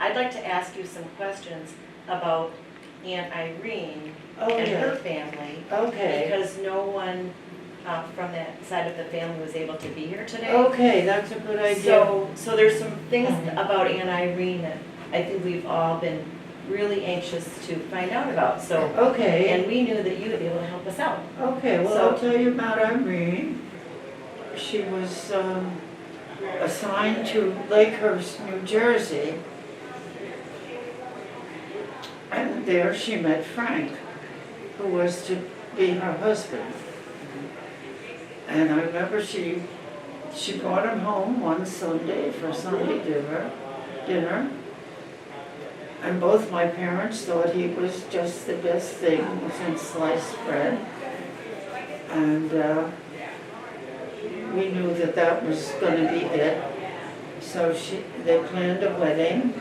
I'd like to ask you some questions about Aunt Irene Oh, and yeah. her family. Okay. Because no one from that side of the family was able to be here today. Okay, that's a good idea. So there's some things Mhm. about Aunt Irene that I think we've all been really anxious to find out about, so. Okay, And we knew that you would be able to help us out. okay, well, So- I'll tell you about Irene. She was assigned to Lakehurst, New Jersey. And there she met Frank, who was to be her husband. And I remember she brought him home one Sunday for Sunday dinner. And both my parents thought he was just the best thing since sliced bread. And we knew that that was going to be it. So they planned a wedding.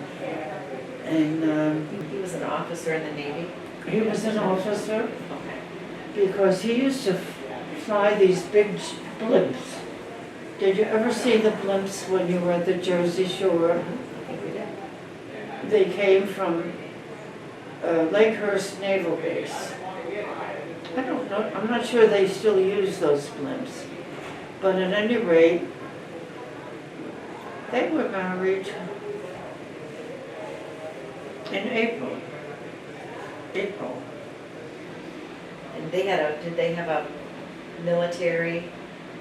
And He was an officer in the Navy. he was an officer Okay. because he used to fly these big blimps. Did you ever see the blimps when you were at the Jersey Shore? I think we did. They came from Lakehurst Naval Base. I don't know, I'm not sure they still use those blimps. But at any rate, they were married in April. And did they have a military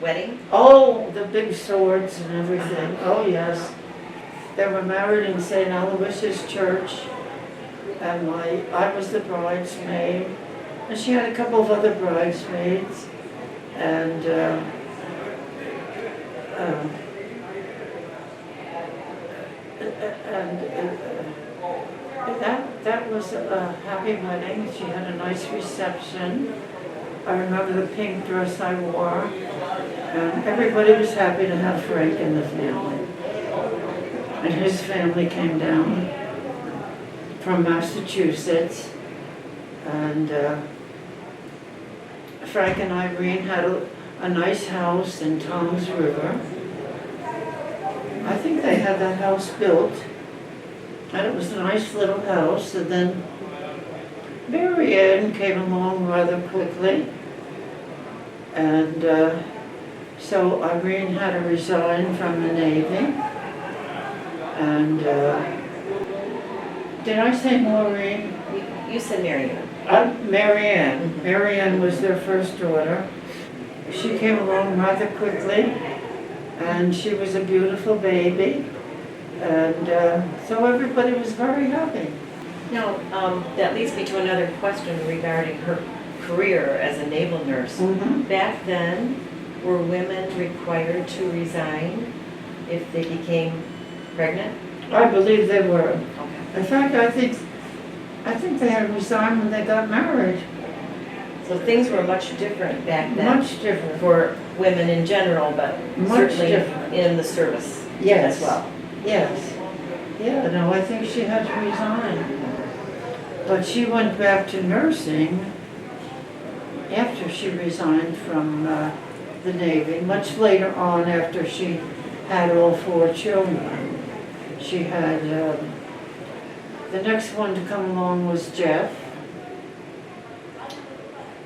wedding? Oh, the big swords and everything. Oh, yes. They were married in St. Aloysius Church, and I was the bridesmaid, and she had a couple of other bridesmaids, and that was a happy wedding. She had a nice reception. I remember the pink dress I wore, and everybody was happy to have Frank in the family. And his family came down from Massachusetts, and Frank and Irene had a nice house in Tom's River. I think they had that house built, and it was a nice little house, and then Mary Ann came along rather quickly, and so Irene had to resign from the Navy. And did I say Maureen? You said Mary Ann. Mary Ann. Mary Ann was their first daughter. She came along rather quickly, and she was a beautiful baby, and so everybody was very happy. Now, that leads me to another question regarding her career as a naval nurse. Mm-hmm. Back then, were women required to resign if they became pregnant? I believe they were. Okay. In fact, I think they had resigned when they got married. So things were much different back then Much different. for women in general, but Much certainly different. in the service Yes. as well. Yes. Yeah, no, I think she had to resign. But she went back to nursing after she resigned from the Navy, much later on after she had all 4 children. She had, the next one to come along was Jeff.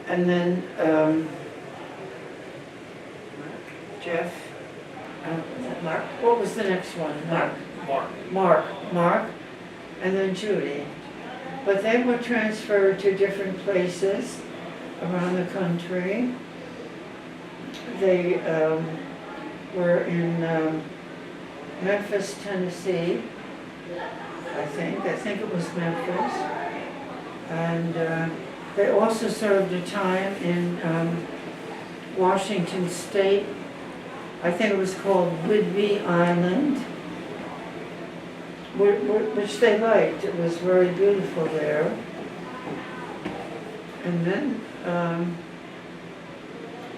And then Jeff, Is that Mark? what was the next one? Mark. Mark, and then Judy. But they were transferred to different places around the country. They were in Memphis, Tennessee, I think it was Memphis. And they also served a time in Washington State. I think it was called Whidbey Island, which they liked. It was very beautiful there. And then,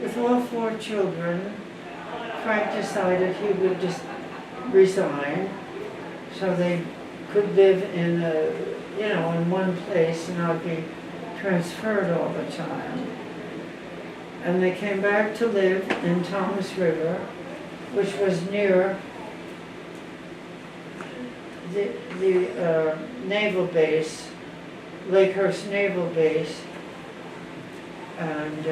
with all 4 children, Frank decided he would just resign so they could live in in one place and not be transferred all the time. And they came back to live in Tom's River, which was near the naval base, Lakehurst Naval Base, and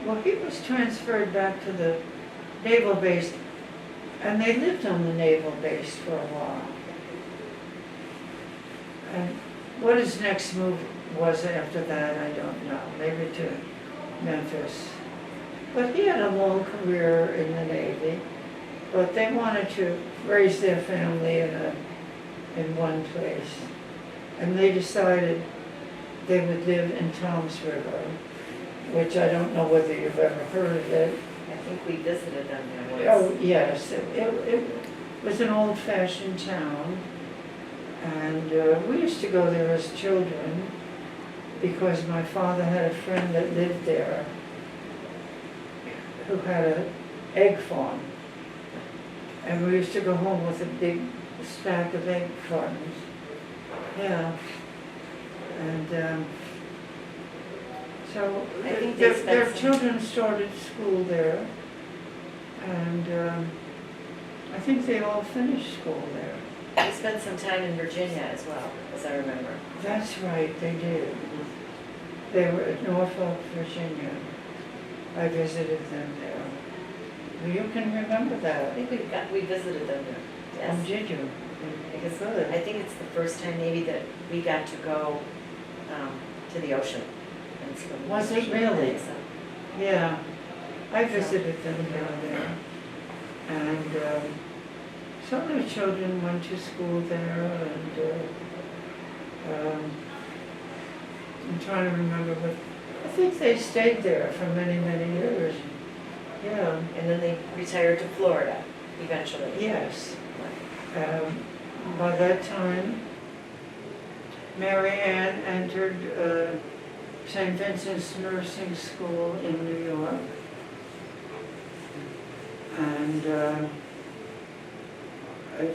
well, he was transferred back to the naval base, and they lived on the naval base for a while. And what his next move was after that, I don't know. Maybe to Memphis. But he had a long career in the Navy. But they wanted to raise their family in one place. And they decided they would live in Toms River, which I don't know whether you've ever heard of it. I think we visited them there once. Oh, yes. It was an old-fashioned town. And we used to go there as children because my father had a friend that lived there who had an egg farm. And we used to go home with a big stack of egg cartons. Yeah. And so I think they spent their some- children started school there. And I think they all finished school there. We spent some time in Virginia as well, as I remember. That's right, they did. They were at Norfolk, Virginia. I visited them there. Well, you can remember I that. think we visited them there. Oh, Yes. did you? Because Good. I think it's the first time maybe that we got to go to the ocean and swim. in the Was it ocean. really? So, Yeah, I visited them down there. And some of their children went to school there, and I'm trying to remember, but I think they stayed there for many, many years. Yeah, And then they retired to Florida eventually. yes. By that time, Mary Ann entered St. Vincent's Nursing School in New York. And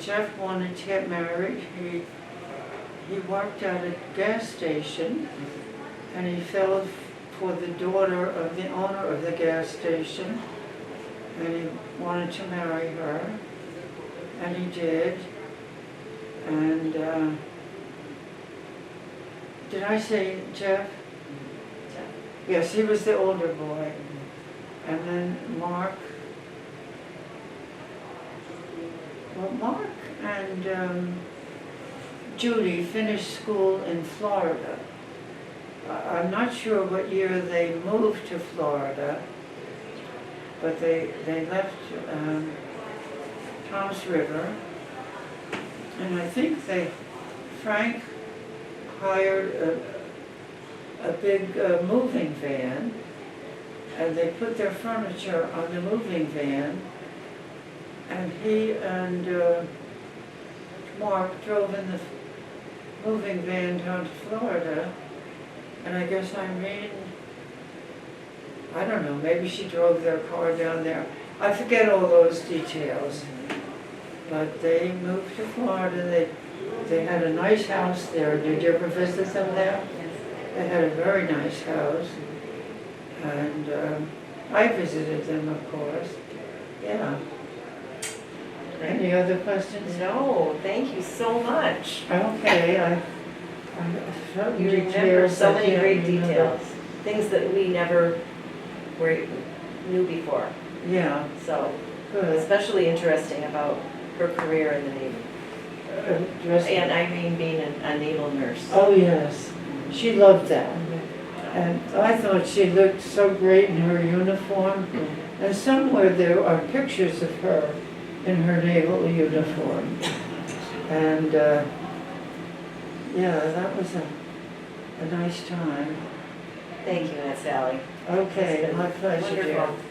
Jeff wanted to get married. He worked at a gas station, and he fell for the daughter of the owner of the gas station, and he wanted to marry her, and he did. And did I say Jeff? Yes, he was the older boy. And then Mark. Well, Mark and Judy finished school in Florida. I'm not sure what year they moved to Florida, but they left Toms River. And I think Frank hired a big moving van, and they put their furniture on the moving van, and he and Mark drove in the moving van down to Florida, and I guess Irene, I don't know, maybe she drove their car down there. I forget all those details. But they moved to Florida. They had a nice house there. Did you ever visit them there? They had a very nice house. And I visited them, of course. Yeah. Any other questions? No, thank you so much. Okay, I certain You remember details so I many can't great remember. details, things that we never knew before. Yeah, So, good. especially interesting about her career in the Navy. And Irene being a naval nurse. Oh, yes. She loved that. And I thought she looked so great in her uniform. And somewhere there are pictures of her in her naval uniform. And yeah, that was a nice time. Thank you, Aunt Sally. Okay, It's been my pleasure, dear. wonderful.